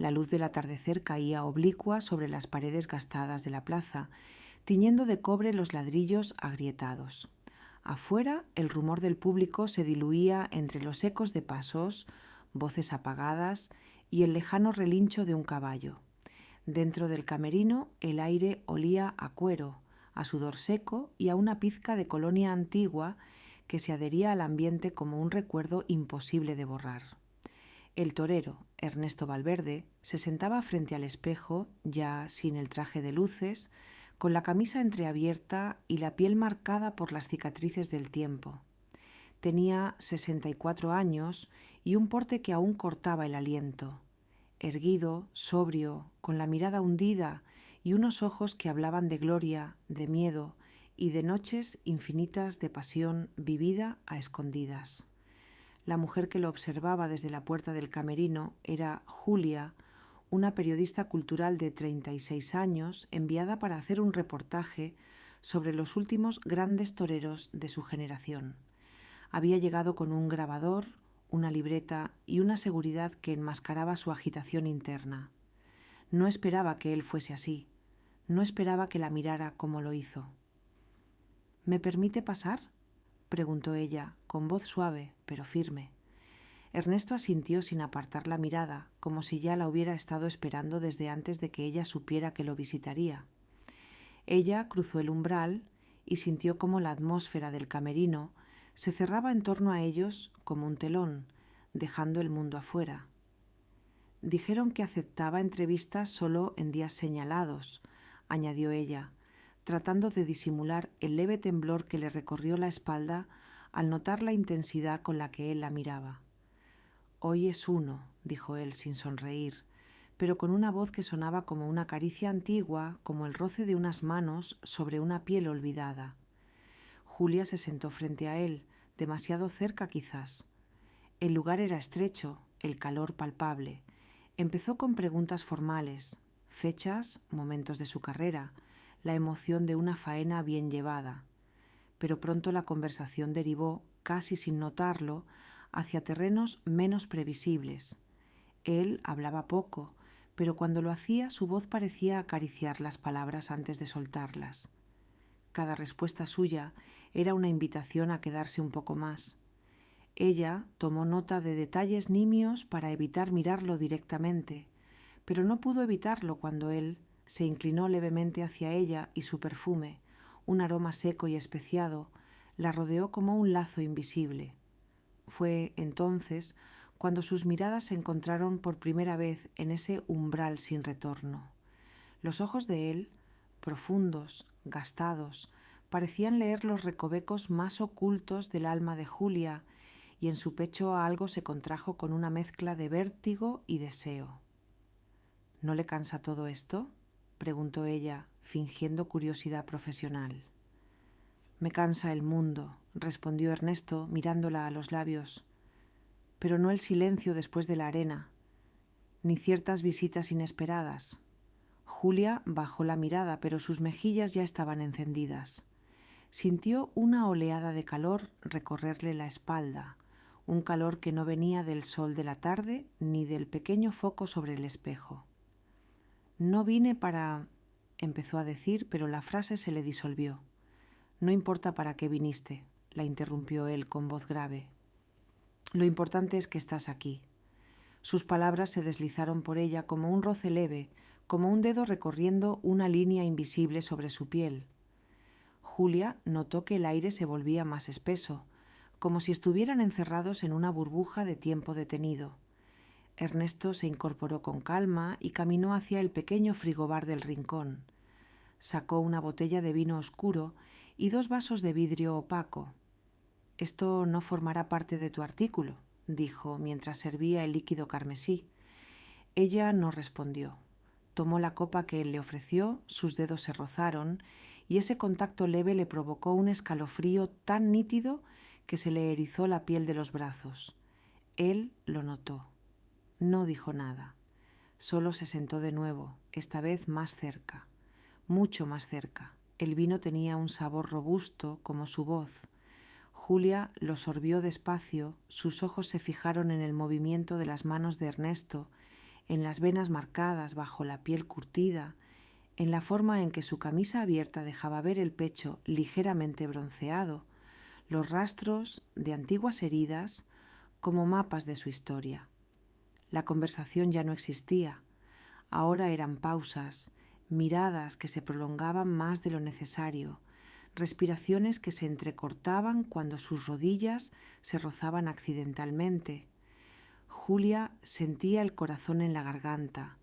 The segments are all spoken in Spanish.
La luz del atardecer caía oblicua sobre las paredes gastadas de la plaza, tiñendo de cobre los ladrillos agrietados. Afuera, el rumor del público se diluía entre los ecos de pasos, voces apagadas y el lejano relincho de un caballo. Dentro del camerino, el aire olía a cuero, a sudor seco y a una pizca de colonia antigua que se adhería al ambiente como un recuerdo imposible de borrar. El torero, Ernesto Valverde, se sentaba frente al espejo, ya sin el traje de luces, con la camisa entreabierta y la piel marcada por las cicatrices del tiempo. Tenía 64 años y un porte que aún cortaba el aliento. Erguido, sobrio, con la mirada hundida y unos ojos que hablaban de gloria, de miedo y de noches infinitas de pasión vivida a escondidas. La mujer que lo observaba desde la puerta del camerino era Julia, una periodista cultural de 36 años enviada para hacer un reportaje sobre los últimos grandes toreros de su generación. Había llegado con un grabador, una libreta y una seguridad que enmascaraba su agitación interna. No esperaba que él fuese así. No esperaba que la mirara como lo hizo. ¿Me permite pasar?, preguntó ella, con voz suave, pero firme. Ernesto asintió sin apartar la mirada, como si ya la hubiera estado esperando desde antes de que ella supiera que lo visitaría. Ella cruzó el umbral y sintió cómo la atmósfera del camerino se cerraba en torno a ellos como un telón, dejando el mundo afuera. Dijeron que aceptaba entrevistas solo en días señalados, añadió ella, tratando de disimular el leve temblor que le recorrió la espalda al notar la intensidad con la que él la miraba. «Hoy es uno», dijo él sin sonreír, pero con una voz que sonaba como una caricia antigua, como el roce de unas manos sobre una piel olvidada. Julia se sentó frente a él, demasiado cerca quizás. El lugar era estrecho, el calor palpable. Empezó con preguntas formales, fechas, momentos de su carrera, la emoción de una faena bien llevada. Pero pronto la conversación derivó, casi sin notarlo, hacia terrenos menos previsibles. Él hablaba poco, pero cuando lo hacía su voz parecía acariciar las palabras antes de soltarlas. Cada respuesta suya era una invitación a quedarse un poco más. Ella tomó nota de detalles nimios para evitar mirarlo directamente, pero no pudo evitarlo cuando él se inclinó levemente hacia ella y su perfume, un aroma seco y especiado, la rodeó como un lazo invisible. Fue entonces cuando sus miradas se encontraron por primera vez en ese umbral sin retorno. Los ojos de él, profundos, gastados, parecían leer los recovecos más ocultos del alma de Julia, y en su pecho algo se contrajo con una mezcla de vértigo y deseo. ¿No le cansa todo esto?, preguntó ella, fingiendo curiosidad profesional. «Me cansa el mundo», respondió Ernesto, mirándola a los labios, «pero no el silencio después de la arena, ni ciertas visitas inesperadas». Julia bajó la mirada, pero sus mejillas ya estaban encendidas. Sintió una oleada de calor recorrerle la espalda, un calor que no venía del sol de la tarde ni del pequeño foco sobre el espejo. «No vine para...», empezó a decir, pero la frase se le disolvió. «No importa para qué viniste», la interrumpió él con voz grave. «Lo importante es que estás aquí». Sus palabras se deslizaron por ella como un roce leve, como un dedo recorriendo una línea invisible sobre su piel. Julia notó que el aire se volvía más espeso, como si estuvieran encerrados en una burbuja de tiempo detenido. Ernesto se incorporó con calma y caminó hacia el pequeño frigobar del rincón. Sacó una botella de vino oscuro y 2 vasos de vidrio opaco. «Esto no formará parte de tu artículo», dijo mientras servía el líquido carmesí. Ella no respondió. Tomó la copa que él le ofreció, sus dedos se rozaron y ese contacto leve le provocó un escalofrío tan nítido que se le erizó la piel de los brazos. Él lo notó. No dijo nada. Solo se sentó de nuevo, esta vez más cerca, mucho más cerca. El vino tenía un sabor robusto como su voz. Julia lo sorbió despacio, sus ojos se fijaron en el movimiento de las manos de Ernesto, en las venas marcadas bajo la piel curtida, en la forma en que su camisa abierta dejaba ver el pecho ligeramente bronceado, los rastros de antiguas heridas como mapas de su historia. La conversación ya no existía. Ahora eran pausas, miradas que se prolongaban más de lo necesario, respiraciones que se entrecortaban cuando sus rodillas se rozaban accidentalmente. Julia sentía el corazón en la garganta.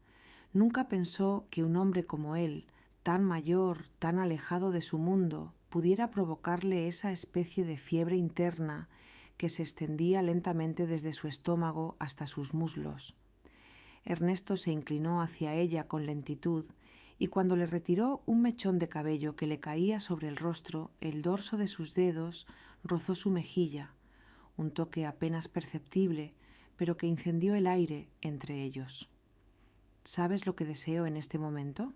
Nunca pensó que un hombre como él, tan mayor, tan alejado de su mundo, pudiera provocarle esa especie de fiebre interna que se extendía lentamente desde su estómago hasta sus muslos. Ernesto se inclinó hacia ella con lentitud y cuando le retiró un mechón de cabello que le caía sobre el rostro, el dorso de sus dedos rozó su mejilla, un toque apenas perceptible, pero que incendió el aire entre ellos. ¿Sabes lo que deseo en este momento?,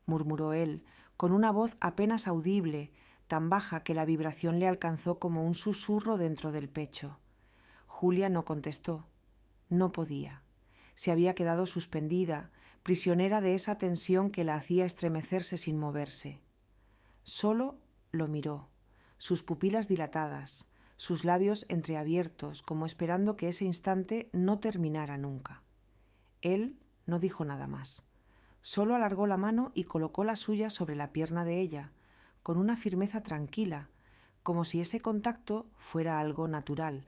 murmuró él, con una voz apenas audible, tan baja que la vibración le alcanzó como un susurro dentro del pecho. Julia no contestó. No podía. Se había quedado suspendida, prisionera de esa tensión que la hacía estremecerse sin moverse. Solo lo miró, sus pupilas dilatadas, sus labios entreabiertos, como esperando que ese instante no terminara nunca. Él no dijo nada más. Solo alargó la mano y colocó la suya sobre la pierna de ella, con una firmeza tranquila, como si ese contacto fuera algo natural,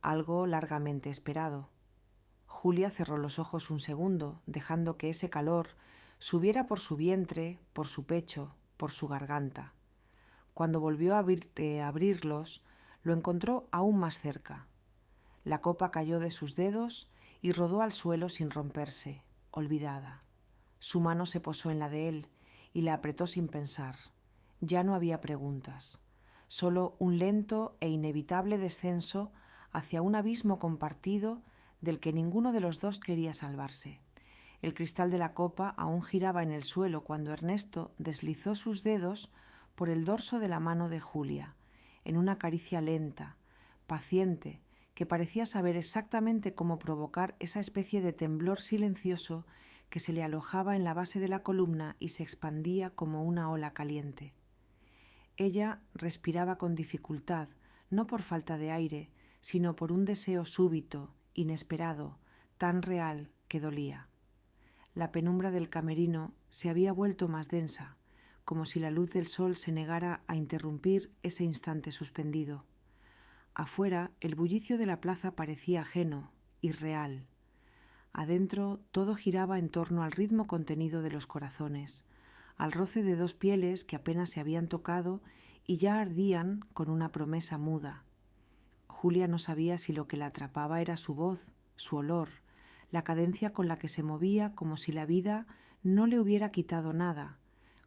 algo largamente esperado. Julia cerró los ojos un segundo, dejando que ese calor subiera por su vientre, por su pecho, por su garganta. Cuando volvió a abrirlos, lo encontró aún más cerca. La copa cayó de sus dedos y rodó al suelo sin romperse, olvidada. Su mano se posó en la de él y la apretó sin pensar. Ya no había preguntas, solo un lento e inevitable descenso hacia un abismo compartido del que ninguno de los dos quería salvarse. El cristal de la copa aún giraba en el suelo cuando Ernesto deslizó sus dedos por el dorso de la mano de Julia, en una caricia lenta, paciente, que parecía saber exactamente cómo provocar esa especie de temblor silencioso que se le alojaba en la base de la columna y se expandía como una ola caliente. Ella respiraba con dificultad, no por falta de aire, sino por un deseo súbito, inesperado, tan real que dolía. La penumbra del camerino se había vuelto más densa, como si la luz del sol se negara a interrumpir ese instante suspendido. Afuera, el bullicio de la plaza parecía ajeno, irreal. Adentro, todo giraba en torno al ritmo contenido de los corazones, al roce de dos pieles que apenas se habían tocado y ya ardían con una promesa muda. Julia no sabía si lo que la atrapaba era su voz, su olor, la cadencia con la que se movía como si la vida no le hubiera quitado nada,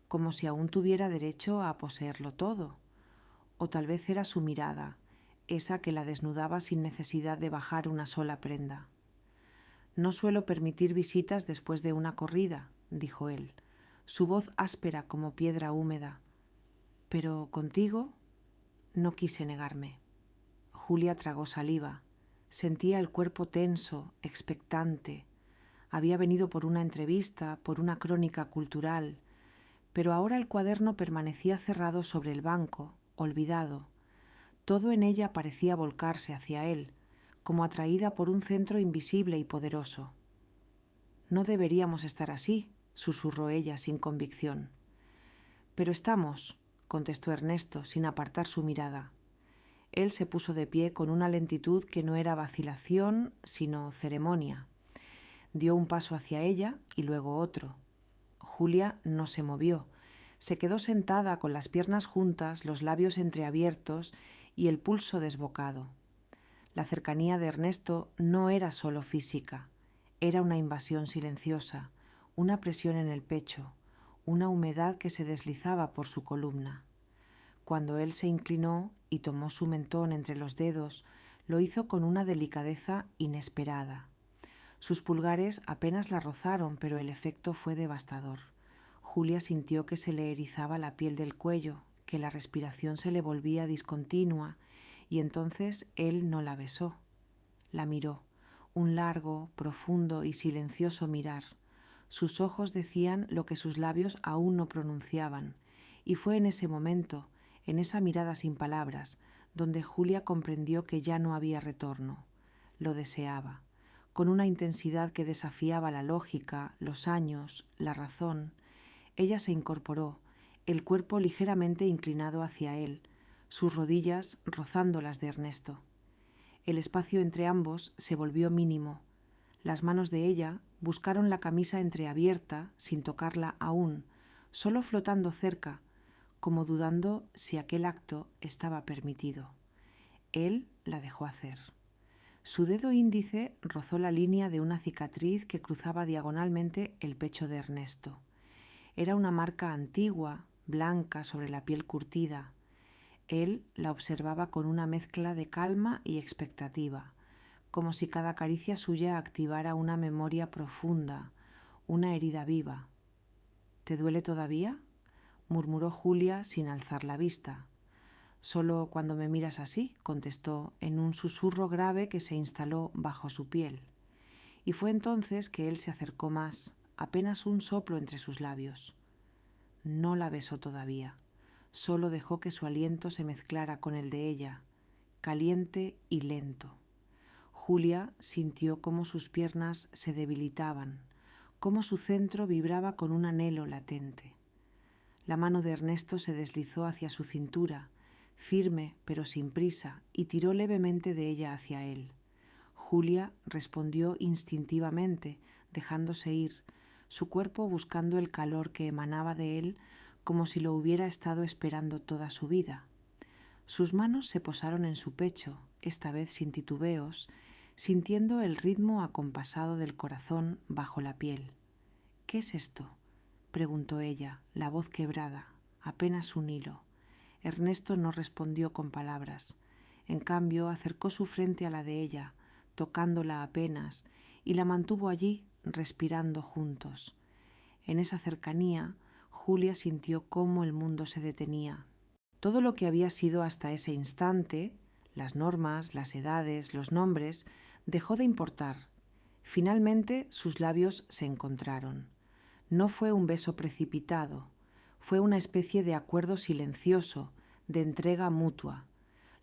como si aún tuviera derecho a poseerlo todo. O tal vez era su mirada, esa que la desnudaba sin necesidad de bajar una sola prenda. «No suelo permitir visitas después de una corrida», dijo él, su voz áspera como piedra húmeda. «Pero contigo no quise negarme». Julia tragó saliva. Sentía el cuerpo tenso, expectante. Había venido por una entrevista, por una crónica cultural, pero ahora el cuaderno permanecía cerrado sobre el banco, olvidado. Todo en ella parecía volcarse hacia él, como atraída por un centro invisible y poderoso. «No deberíamos estar así», susurró ella sin convicción. «Pero estamos», contestó Ernesto sin apartar su mirada. Él se puso de pie con una lentitud que no era vacilación, sino ceremonia. Dio un paso hacia ella y luego otro. Julia no se movió. Se quedó sentada con las piernas juntas, los labios entreabiertos y el pulso desbocado. La cercanía de Ernesto no era solo física, era una invasión silenciosa, una presión en el pecho, una humedad que se deslizaba por su columna. Cuando él se inclinó y tomó su mentón entre los dedos, lo hizo con una delicadeza inesperada. Sus pulgares apenas la rozaron, pero el efecto fue devastador. Julia sintió que se le erizaba la piel del cuello, que la respiración se le volvía discontinua, y entonces él no la besó. La miró, un largo, profundo y silencioso mirar. Sus ojos decían lo que sus labios aún no pronunciaban, y fue en ese momento, en esa mirada sin palabras, donde Julia comprendió que ya no había retorno. Lo deseaba, con una intensidad que desafiaba la lógica, los años, la razón. Ella se incorporó, el cuerpo ligeramente inclinado hacia él, sus rodillas rozando las de Ernesto. El espacio entre ambos se volvió mínimo. Las manos de ella buscaron la camisa entreabierta, sin tocarla aún, solo flotando cerca, como dudando si aquel acto estaba permitido. Él la dejó hacer. Su dedo índice rozó la línea de una cicatriz que cruzaba diagonalmente el pecho de Ernesto. Era una marca antigua, blanca sobre la piel curtida. Él la observaba con una mezcla de calma y expectativa, como si cada caricia suya activara una memoria profunda, una herida viva. ¿Te duele todavía?, murmuró Julia sin alzar la vista. Solo cuando me miras así, contestó en un susurro grave que se instaló bajo su piel. Y fue entonces que él se acercó más, apenas un soplo entre sus labios. No la besó todavía, solo dejó que su aliento se mezclara con el de ella, caliente y lento. Julia sintió cómo sus piernas se debilitaban, cómo su centro vibraba con un anhelo latente. La mano de Ernesto se deslizó hacia su cintura, firme pero sin prisa, y tiró levemente de ella hacia él. Julia respondió instintivamente, dejándose ir, su cuerpo buscando el calor que emanaba de él como si lo hubiera estado esperando toda su vida. Sus manos se posaron en su pecho, esta vez sin titubeos, sintiendo el ritmo acompasado del corazón bajo la piel. «¿Qué es esto?», preguntó ella, la voz quebrada, apenas un hilo. Ernesto no respondió con palabras. En cambio, acercó su frente a la de ella, tocándola apenas, y la mantuvo allí, respirando juntos. En esa cercanía, Julia sintió cómo el mundo se detenía. Todo lo que había sido hasta ese instante, las normas, las edades, los nombres, dejó de importar. Finalmente sus labios se encontraron. No fue un beso precipitado, fue una especie de acuerdo silencioso, de entrega mutua.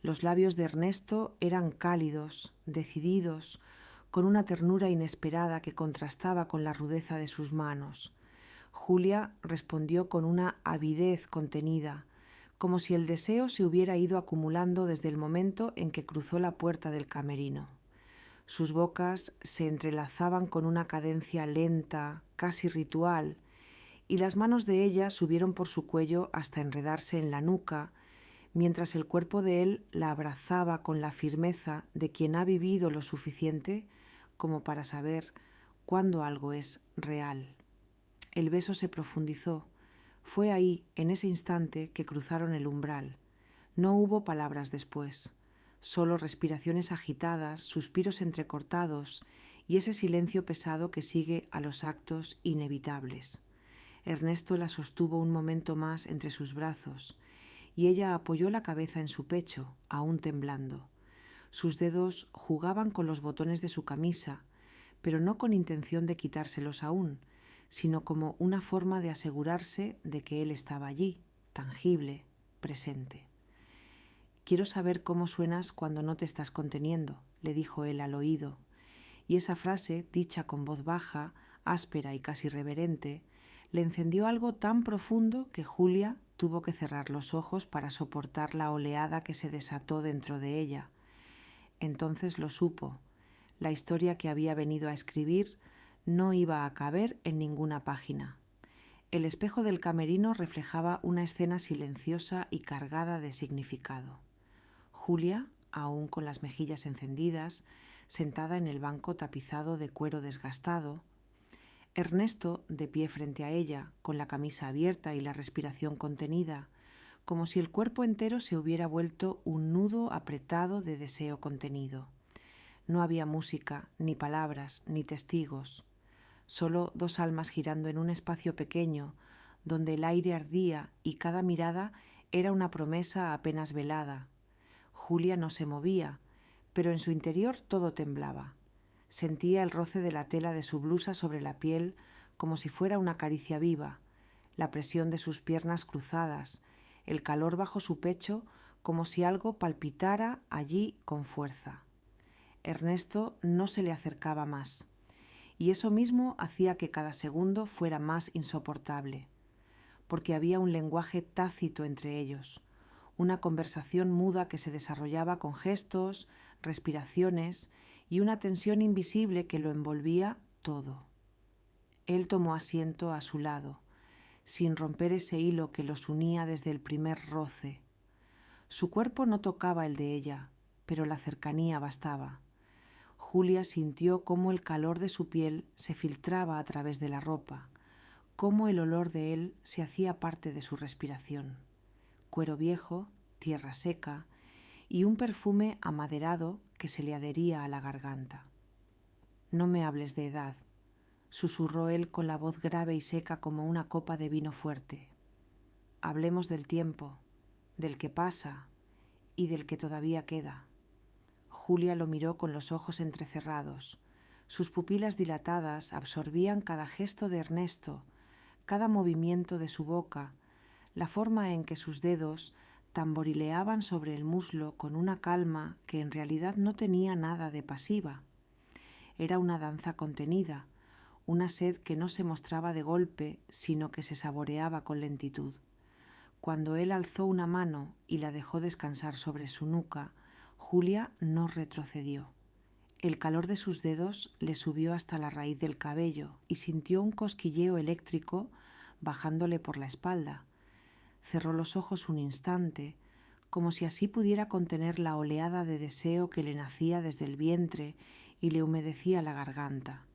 Los labios de Ernesto eran cálidos, decididos, con una ternura inesperada que contrastaba con la rudeza de sus manos. Julia respondió con una avidez contenida, como si el deseo se hubiera ido acumulando desde el momento en que cruzó la puerta del camerino. Sus bocas se entrelazaban con una cadencia lenta, casi ritual, y las manos de ella subieron por su cuello hasta enredarse en la nuca, mientras el cuerpo de él la abrazaba con la firmeza de quien ha vivido lo suficiente como para saber cuándo algo es real. El beso se profundizó. Fue ahí, en ese instante, que cruzaron el umbral. No hubo palabras después, solo respiraciones agitadas, suspiros entrecortados y ese silencio pesado que sigue a los actos inevitables. Ernesto la sostuvo un momento más entre sus brazos y ella apoyó la cabeza en su pecho, aún temblando. Sus dedos jugaban con los botones de su camisa, pero no con intención de quitárselos aún, sino como una forma de asegurarse de que él estaba allí, tangible, presente. «Quiero saber cómo suenas cuando no te estás conteniendo», le dijo él al oído, y esa frase, dicha con voz baja, áspera y casi reverente, le encendió algo tan profundo que Julia tuvo que cerrar los ojos para soportar la oleada que se desató dentro de ella. Entonces lo supo. La historia que había venido a escribir no iba a caber en ninguna página. El espejo del camerino reflejaba una escena silenciosa y cargada de significado. Julia, aún con las mejillas encendidas, sentada en el banco tapizado de cuero desgastado. Ernesto, de pie frente a ella, con la camisa abierta y la respiración contenida, como si el cuerpo entero se hubiera vuelto un nudo apretado de deseo contenido. No había música, ni palabras, ni testigos. Solo dos almas girando en un espacio pequeño, donde el aire ardía y cada mirada era una promesa apenas velada. Julia no se movía, pero en su interior todo temblaba. Sentía el roce de la tela de su blusa sobre la piel como si fuera una caricia viva, la presión de sus piernas cruzadas, el calor bajo su pecho como si algo palpitara allí con fuerza. Ernesto no se le acercaba más, y eso mismo hacía que cada segundo fuera más insoportable, porque había un lenguaje tácito entre ellos, una conversación muda que se desarrollaba con gestos, respiraciones y una tensión invisible que lo envolvía todo. Él tomó asiento a su lado, sin romper ese hilo que los unía desde el primer roce. Su cuerpo no tocaba el de ella, pero la cercanía bastaba. Julia sintió cómo el calor de su piel se filtraba a través de la ropa, cómo el olor de él se hacía parte de su respiración. Cuero viejo, tierra seca y un perfume amaderado que se le adhería a la garganta. «No me hables de edad», susurró él con la voz grave y seca como una copa de vino fuerte. «Hablemos del tiempo, del que pasa y del que todavía queda». Julia lo miró con los ojos entrecerrados. Sus pupilas dilatadas absorbían cada gesto de Ernesto, cada movimiento de su boca, la forma en que sus dedos tamborileaban sobre el muslo con una calma que en realidad no tenía nada de pasiva. Era una danza contenida, una sed que no se mostraba de golpe, sino que se saboreaba con lentitud. Cuando él alzó una mano y la dejó descansar sobre su nuca, Julia no retrocedió. El calor de sus dedos le subió hasta la raíz del cabello y sintió un cosquilleo eléctrico bajándole por la espalda. Cerró los ojos un instante, como si así pudiera contener la oleada de deseo que le nacía desde el vientre y le humedecía la garganta.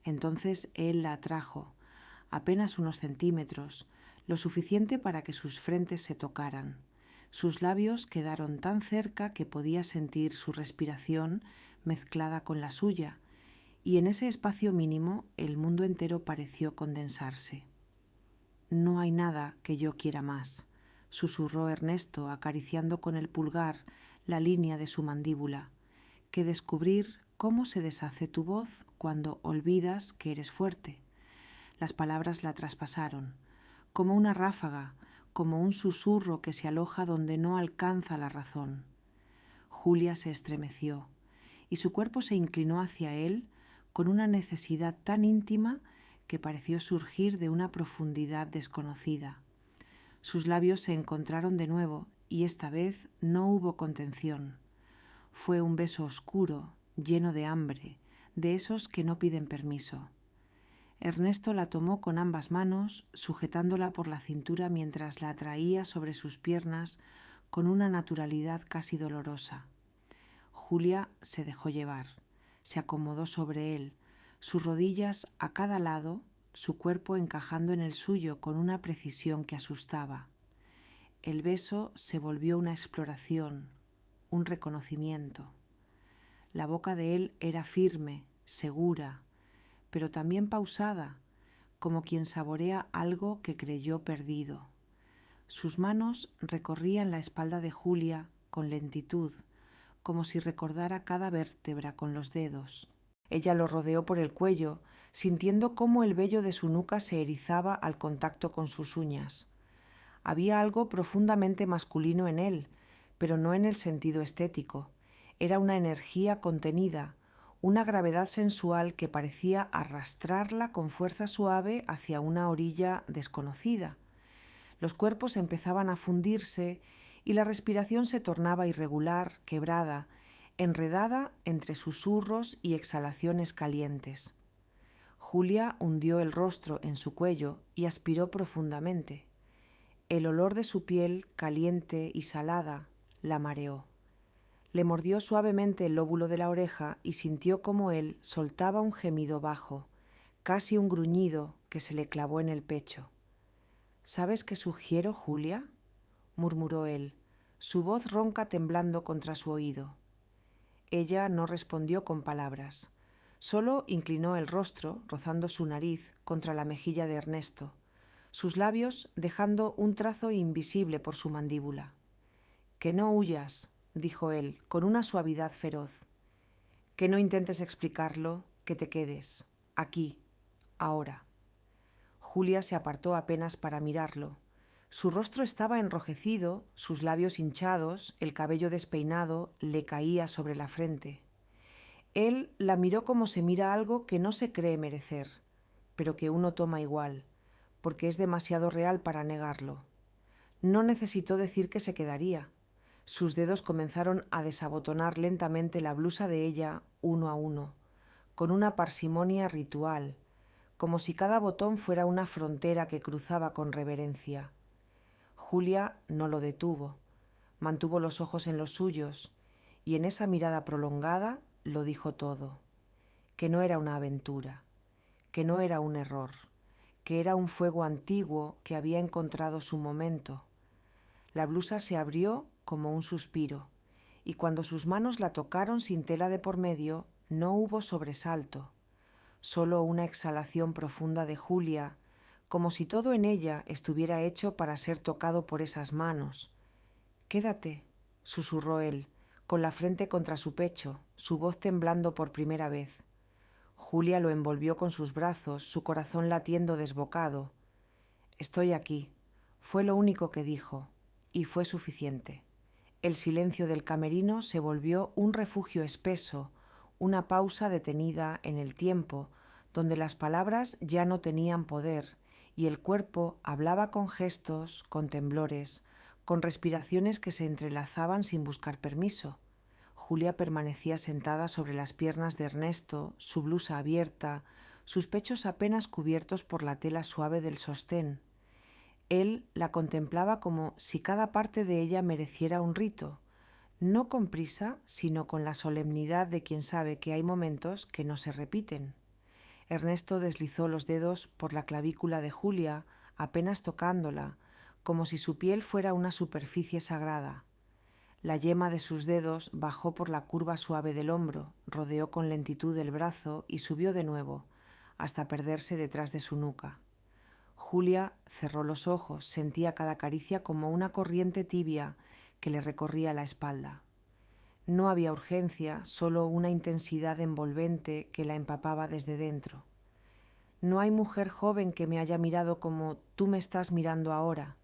Entonces él la atrajo, apenas unos centímetros, lo suficiente para que sus frentes se tocaran. Sus labios quedaron tan cerca que podía sentir su respiración mezclada con la suya, y en ese espacio mínimo el mundo entero pareció condensarse. «No hay nada que yo quiera más», susurró Ernesto, acariciando con el pulgar la línea de su mandíbula, «que descubrir cómo se deshace tu voz cuando olvidas que eres fuerte». Las palabras la traspasaron, como una ráfaga, como un susurro que se aloja donde no alcanza la razón. Julia se estremeció y su cuerpo se inclinó hacia él con una necesidad tan íntima que pareció surgir de una profundidad desconocida. Sus labios se encontraron de nuevo y esta vez no hubo contención. Fue un beso oscuro, lleno de hambre, de esos que no piden permiso. Ernesto la tomó con ambas manos, sujetándola por la cintura mientras la atraía sobre sus piernas con una naturalidad casi dolorosa. Julia se dejó llevar, se acomodó sobre él, sus rodillas a cada lado, su cuerpo encajando en el suyo con una precisión que asustaba. El beso se volvió una exploración, un reconocimiento. La boca de él era firme, segura, pero también pausada, como quien saborea algo que creyó perdido. Sus manos recorrían la espalda de Julia con lentitud, como si recordara cada vértebra con los dedos. Ella lo rodeó por el cuello, sintiendo cómo el vello de su nuca se erizaba al contacto con sus uñas. Había algo profundamente masculino en él, pero no en el sentido estético. Era una energía contenida, una gravedad sensual que parecía arrastrarla con fuerza suave hacia una orilla desconocida. Los cuerpos empezaban a fundirse y la respiración se tornaba irregular, quebrada, enredada entre susurros y exhalaciones calientes. Julia hundió el rostro en su cuello y aspiró profundamente. El olor de su piel, caliente y salada, la mareó. Le mordió suavemente el lóbulo de la oreja y sintió cómo él soltaba un gemido bajo, casi un gruñido que se le clavó en el pecho. «¿Sabes qué sugiero, Julia?», murmuró él, su voz ronca temblando contra su oído. Ella no respondió con palabras, solo inclinó el rostro, rozando su nariz contra la mejilla de Ernesto, sus labios dejando un trazo invisible por su mandíbula. «Que no huyas», dijo él, con una suavidad feroz. Que no intentes explicarlo, que te quedes, aquí, ahora. Julia se apartó apenas para mirarlo. Su rostro estaba enrojecido, sus labios hinchados, el cabello despeinado le caía sobre la frente. Él la miró como se mira algo que no se cree merecer, pero que uno toma igual, porque es demasiado real para negarlo. No necesitó decir que se quedaría. Sus dedos comenzaron a desabotonar lentamente la blusa de ella uno a uno, con una parsimonia ritual, como si cada botón fuera una frontera que cruzaba con reverencia. Julia no lo detuvo, mantuvo los ojos en los suyos, y en esa mirada prolongada lo dijo todo, que no era una aventura, que no era un error, que era un fuego antiguo que había encontrado su momento. La blusa se abrió como un suspiro, y cuando sus manos la tocaron sin tela de por medio, no hubo sobresalto, solo una exhalación profunda de Julia, como si todo en ella estuviera hecho para ser tocado por esas manos. «Quédate», susurró él, con la frente contra su pecho, su voz temblando por primera vez. Julia lo envolvió con sus brazos, su corazón latiendo desbocado. «Estoy aquí», fue lo único que dijo, y fue suficiente. El silencio del camerino se volvió un refugio espeso, una pausa detenida en el tiempo, donde las palabras ya no tenían poder, y el cuerpo hablaba con gestos, con temblores, con respiraciones que se entrelazaban sin buscar permiso. Julia permanecía sentada sobre las piernas de Ernesto, su blusa abierta, sus pechos apenas cubiertos por la tela suave del sostén. Él la contemplaba como si cada parte de ella mereciera un rito, no con prisa, sino con la solemnidad de quien sabe que hay momentos que no se repiten. Ernesto deslizó los dedos por la clavícula de Julia, apenas tocándola, como si su piel fuera una superficie sagrada. La yema de sus dedos bajó por la curva suave del hombro, rodeó con lentitud el brazo y subió de nuevo, hasta perderse detrás de su nuca. Julia cerró los ojos, sentía cada caricia como una corriente tibia que le recorría la espalda. No había urgencia, solo una intensidad envolvente que la empapaba desde dentro. «No hay mujer joven que me haya mirado como tú me estás mirando ahora»,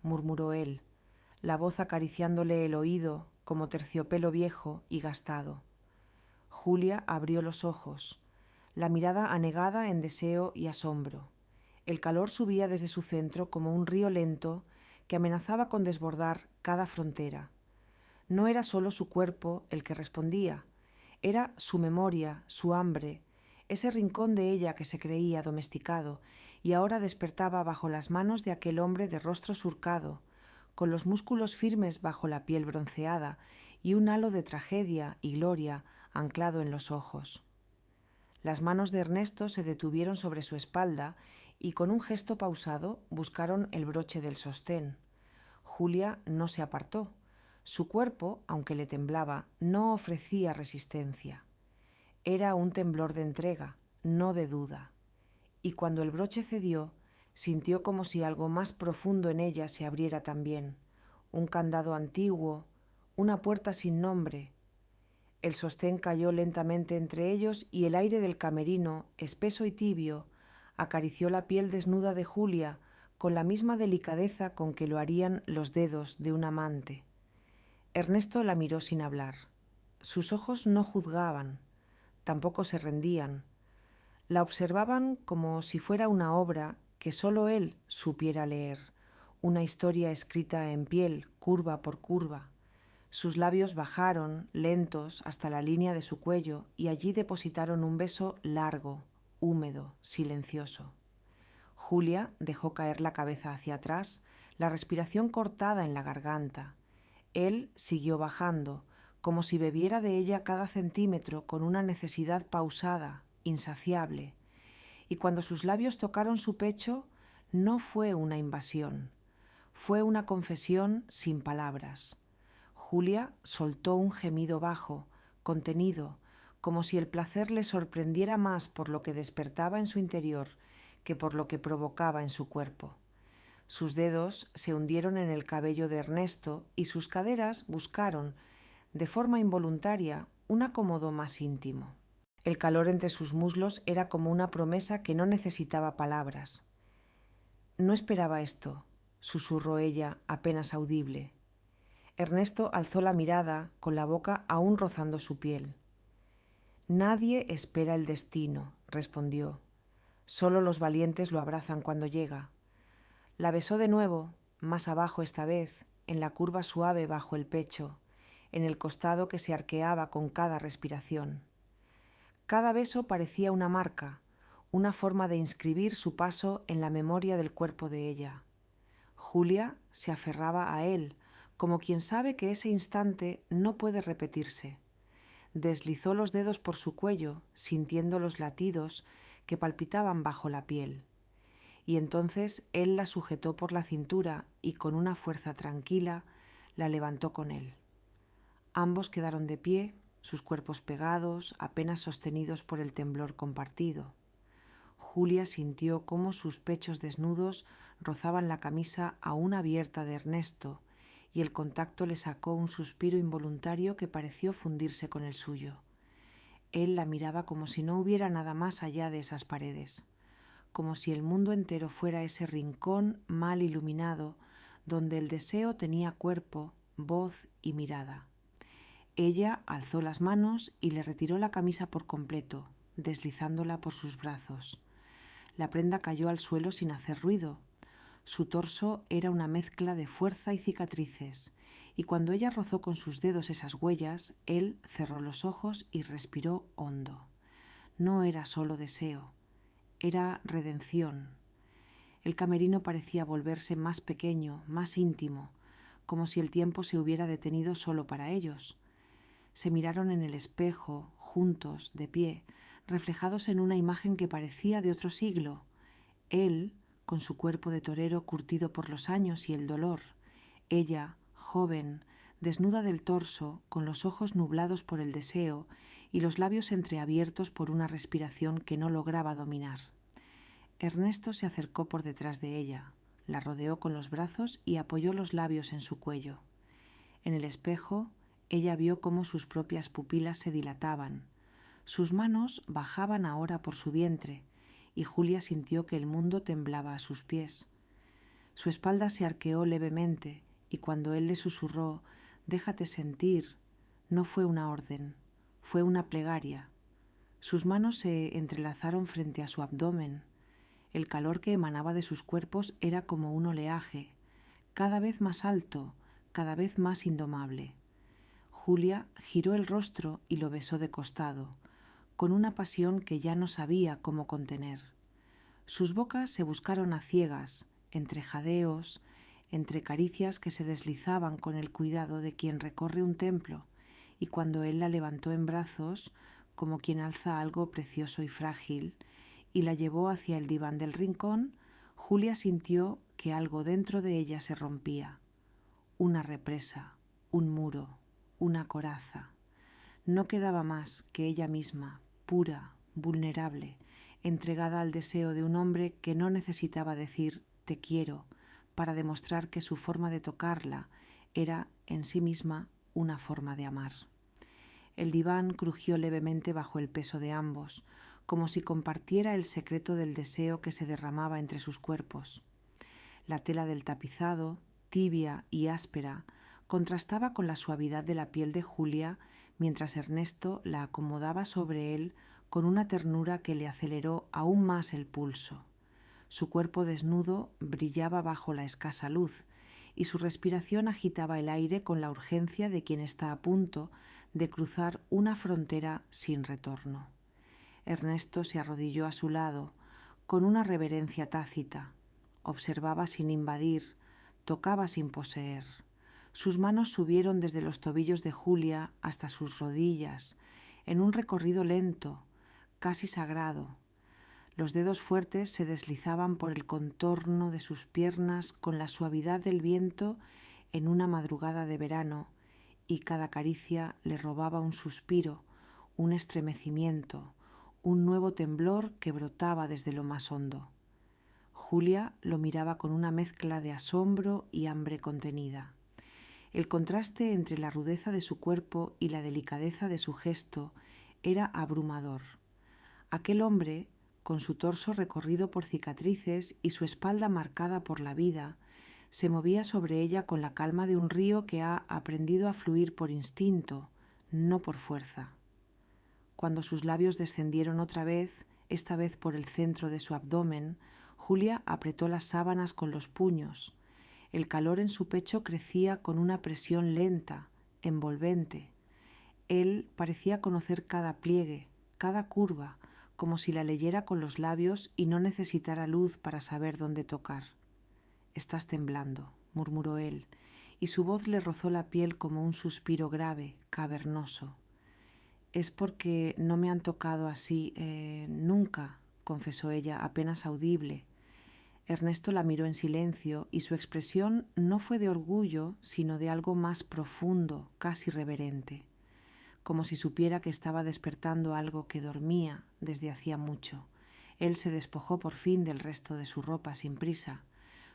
murmuró él, la voz acariciándole el oído como terciopelo viejo y gastado. Julia abrió los ojos, la mirada anegada en deseo y asombro. El calor subía desde su centro como un río lento que amenazaba con desbordar cada frontera. No era solo su cuerpo el que respondía, era su memoria, su hambre, ese rincón de ella que se creía domesticado y ahora despertaba bajo las manos de aquel hombre de rostro surcado, con los músculos firmes bajo la piel bronceada y un halo de tragedia y gloria anclado en los ojos. Las manos de Ernesto se detuvieron sobre su espalda y con un gesto pausado buscaron el broche del sostén. Julia no se apartó. Su cuerpo, aunque le temblaba, no ofrecía resistencia. Era un temblor de entrega, no de duda. Y cuando el broche cedió, sintió como si algo más profundo en ella se abriera también. Un candado antiguo, una puerta sin nombre. El sostén cayó lentamente entre ellos y el aire del camerino, espeso y tibio, acarició la piel desnuda de Julia con la misma delicadeza con que lo harían los dedos de un amante. Ernesto la miró sin hablar. Sus ojos no juzgaban, tampoco se rendían. La observaban como si fuera una obra que solo él supiera leer, una historia escrita en piel, curva por curva. Sus labios bajaron, lentos, hasta la línea de su cuello y allí depositaron un beso largo, húmedo, silencioso. Julia dejó caer la cabeza hacia atrás, la respiración cortada en la garganta. Él siguió bajando, como si bebiera de ella cada centímetro con una necesidad pausada, insaciable. Y cuando sus labios tocaron su pecho, no fue una invasión, fue una confesión sin palabras. Julia soltó un gemido bajo, contenido, como si el placer le sorprendiera más por lo que despertaba en su interior que por lo que provocaba en su cuerpo. Sus dedos se hundieron en el cabello de Ernesto y sus caderas buscaron, de forma involuntaria, un acomodo más íntimo. El calor entre sus muslos era como una promesa que no necesitaba palabras. No esperaba esto, susurró ella, apenas audible. Ernesto alzó la mirada, con la boca aún rozando su piel. Nadie espera el destino, respondió. Solo los valientes lo abrazan cuando llega. La besó de nuevo, más abajo esta vez, en la curva suave bajo el pecho, en el costado que se arqueaba con cada respiración. Cada beso parecía una marca, una forma de inscribir su paso en la memoria del cuerpo de ella. Julia se aferraba a él, como quien sabe que ese instante no puede repetirse. Deslizó los dedos por su cuello, sintiendo los latidos que palpitaban bajo la piel. Y entonces él la sujetó por la cintura y con una fuerza tranquila la levantó con él. Ambos quedaron de pie, sus cuerpos pegados, apenas sostenidos por el temblor compartido. Julia sintió cómo sus pechos desnudos rozaban la camisa aún abierta de Ernesto, y el contacto le sacó un suspiro involuntario que pareció fundirse con el suyo. Él la miraba como si no hubiera nada más allá de esas paredes, como si el mundo entero fuera ese rincón mal iluminado donde el deseo tenía cuerpo, voz y mirada. Ella alzó las manos y le retiró la camisa por completo, deslizándola por sus brazos. La prenda cayó al suelo sin hacer ruido. Su torso era una mezcla de fuerza y cicatrices, y cuando ella rozó con sus dedos esas huellas, él cerró los ojos y respiró hondo. No era solo deseo, era redención. El camerino parecía volverse más pequeño, más íntimo, como si el tiempo se hubiera detenido solo para ellos. Se miraron en el espejo, juntos, de pie, reflejados en una imagen que parecía de otro siglo. Él, con su cuerpo de torero curtido por los años y el dolor. Ella, joven, desnuda del torso, con los ojos nublados por el deseo y los labios entreabiertos por una respiración que no lograba dominar. Ernesto se acercó por detrás de ella, la rodeó con los brazos y apoyó los labios en su cuello. En el espejo, ella vio cómo sus propias pupilas se dilataban. Sus manos bajaban ahora por su vientre, y Julia sintió que el mundo temblaba a sus pies. Su espalda se arqueó levemente, y cuando él le susurró, «Déjate sentir», no fue una orden, fue una plegaria. Sus manos se entrelazaron frente a su abdomen. El calor que emanaba de sus cuerpos era como un oleaje, cada vez más alto, cada vez más indomable. Julia giró el rostro y lo besó de costado, con una pasión que ya no sabía cómo contener. Sus bocas se buscaron a ciegas, entre jadeos, entre caricias que se deslizaban con el cuidado de quien recorre un templo, y cuando él la levantó en brazos, como quien alza algo precioso y frágil, y la llevó hacia el diván del rincón, Julia sintió que algo dentro de ella se rompía. Una represa, un muro, una coraza. No quedaba más que ella misma, pura, vulnerable, entregada al deseo de un hombre que no necesitaba decir «te quiero» para demostrar que su forma de tocarla era en sí misma una forma de amar. El diván crujió levemente bajo el peso de ambos, como si compartiera el secreto del deseo que se derramaba entre sus cuerpos. La tela del tapizado, tibia y áspera, contrastaba con la suavidad de la piel de Julia mientras Ernesto la acomodaba sobre él con una ternura que le aceleró aún más el pulso. Su cuerpo desnudo brillaba bajo la escasa luz y su respiración agitaba el aire con la urgencia de quien está a punto de cruzar una frontera sin retorno. Ernesto se arrodilló a su lado con una reverencia tácita. Observaba sin invadir, tocaba sin poseer. Sus manos subieron desde los tobillos de Julia hasta sus rodillas, en un recorrido lento, casi sagrado. Los dedos fuertes se deslizaban por el contorno de sus piernas con la suavidad del viento en una madrugada de verano, y cada caricia le robaba un suspiro, un estremecimiento, un nuevo temblor que brotaba desde lo más hondo. Julia lo miraba con una mezcla de asombro y hambre contenida. El contraste entre la rudeza de su cuerpo y la delicadeza de su gesto era abrumador. Aquel hombre, con su torso recorrido por cicatrices y su espalda marcada por la vida, se movía sobre ella con la calma de un río que ha aprendido a fluir por instinto, no por fuerza. Cuando sus labios descendieron otra vez, esta vez por el centro de su abdomen, Julia apretó las sábanas con los puños. El calor en su pecho crecía con una presión lenta, envolvente. Él parecía conocer cada pliegue, cada curva, como si la leyera con los labios y no necesitara luz para saber dónde tocar. «Estás temblando», murmuró él, y su voz le rozó la piel como un suspiro grave, cavernoso. «Es porque no me han tocado así nunca», confesó ella, apenas audible. Ernesto la miró en silencio y su expresión no fue de orgullo, sino de algo más profundo, casi reverente, como si supiera que estaba despertando algo que dormía desde hacía mucho. Él se despojó por fin del resto de su ropa sin prisa.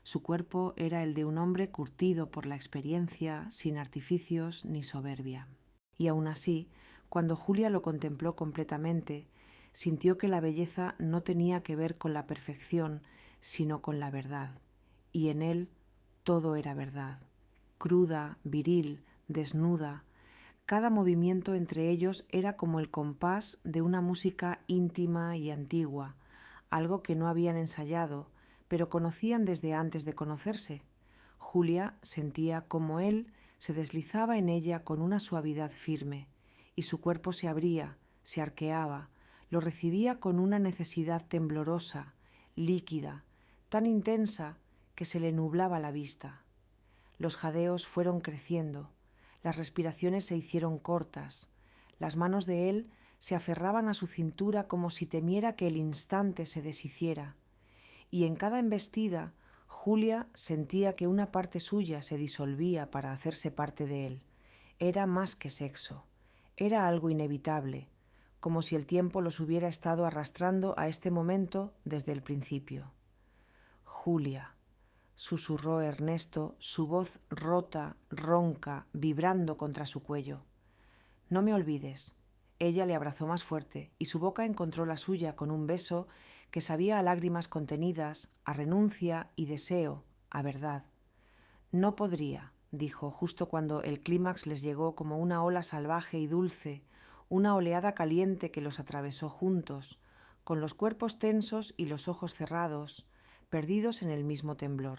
Su cuerpo era el de un hombre curtido por la experiencia, sin artificios ni soberbia. Y aún así, cuando Julia lo contempló completamente, sintió que la belleza no tenía que ver con la perfección, sino con la verdad. Y en él todo era verdad. Cruda, viril, desnuda. Cada movimiento entre ellos era como el compás de una música íntima y antigua, algo que no habían ensayado, pero conocían desde antes de conocerse. Julia sentía como él se deslizaba en ella con una suavidad firme, y su cuerpo se abría, se arqueaba, lo recibía con una necesidad temblorosa, líquida, tan intensa que se le nublaba la vista. Los jadeos fueron creciendo, las respiraciones se hicieron cortas, las manos de él se aferraban a su cintura como si temiera que el instante se deshiciera, y en cada embestida Julia sentía que una parte suya se disolvía para hacerse parte de él. Era más que sexo, era algo inevitable, como si el tiempo los hubiera estado arrastrando a este momento desde el principio. «Julia», susurró Ernesto, su voz rota, ronca, vibrando contra su cuello. «No me olvides». Ella le abrazó más fuerte y su boca encontró la suya con un beso que sabía a lágrimas contenidas, a renuncia y deseo, a verdad. «No podría», dijo, justo cuando el clímax les llegó como una ola salvaje y dulce, una oleada caliente que los atravesó juntos, con los cuerpos tensos y los ojos cerrados, perdidos en el mismo temblor.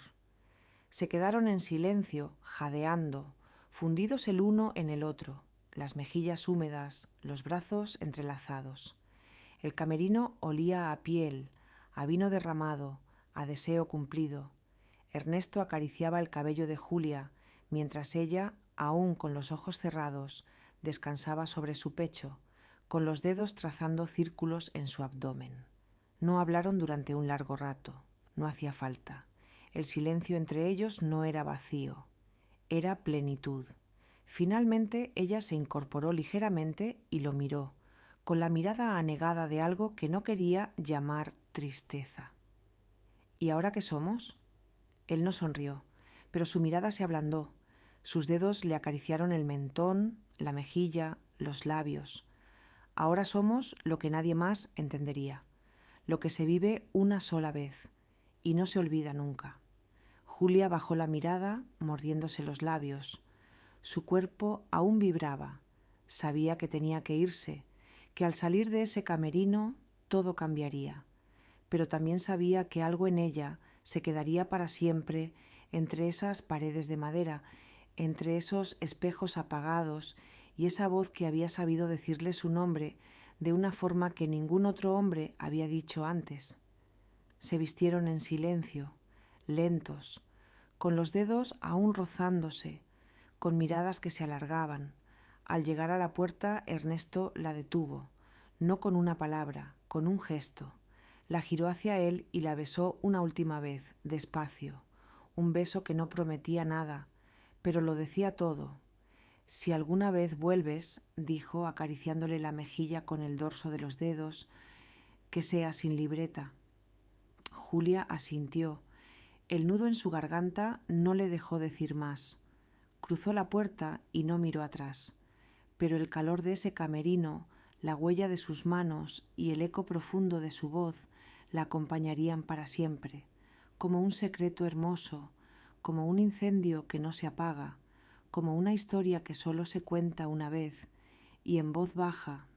Se quedaron en silencio, jadeando, fundidos el uno en el otro, las mejillas húmedas, los brazos entrelazados. El camerino olía a piel, a vino derramado, a deseo cumplido. Ernesto acariciaba el cabello de Julia, mientras ella, aún con los ojos cerrados, descansaba sobre su pecho, con los dedos trazando círculos en su abdomen. No hablaron durante un largo rato. No hacía falta. El silencio entre ellos no era vacío, era plenitud. Finalmente ella se incorporó ligeramente y lo miró, con la mirada anegada de algo que no quería llamar tristeza. «¿Y ahora qué somos?». Él no sonrió, pero su mirada se ablandó. Sus dedos le acariciaron el mentón, la mejilla, los labios. «Ahora somos lo que nadie más entendería, lo que se vive una sola vez y no se olvida nunca». Julia bajó la mirada, mordiéndose los labios. Su cuerpo aún vibraba. Sabía que tenía que irse, que al salir de ese camerino todo cambiaría. Pero también sabía que algo en ella se quedaría para siempre entre esas paredes de madera, entre esos espejos apagados y esa voz que había sabido decirle su nombre de una forma que ningún otro hombre había dicho antes. Se vistieron en silencio, lentos, con los dedos aún rozándose, con miradas que se alargaban. Al llegar a la puerta, Ernesto la detuvo, no con una palabra, con un gesto. La giró hacia él y la besó una última vez, despacio, un beso que no prometía nada, pero lo decía todo. «Si alguna vez vuelves», dijo, acariciándole la mejilla con el dorso de los dedos, «que sea sin libreta». Julia asintió. El nudo en su garganta no le dejó decir más. Cruzó la puerta y no miró atrás, pero el calor de ese camerino, la huella de sus manos y el eco profundo de su voz la acompañarían para siempre, como un secreto hermoso, como un incendio que no se apaga, como una historia que solo se cuenta una vez y en voz baja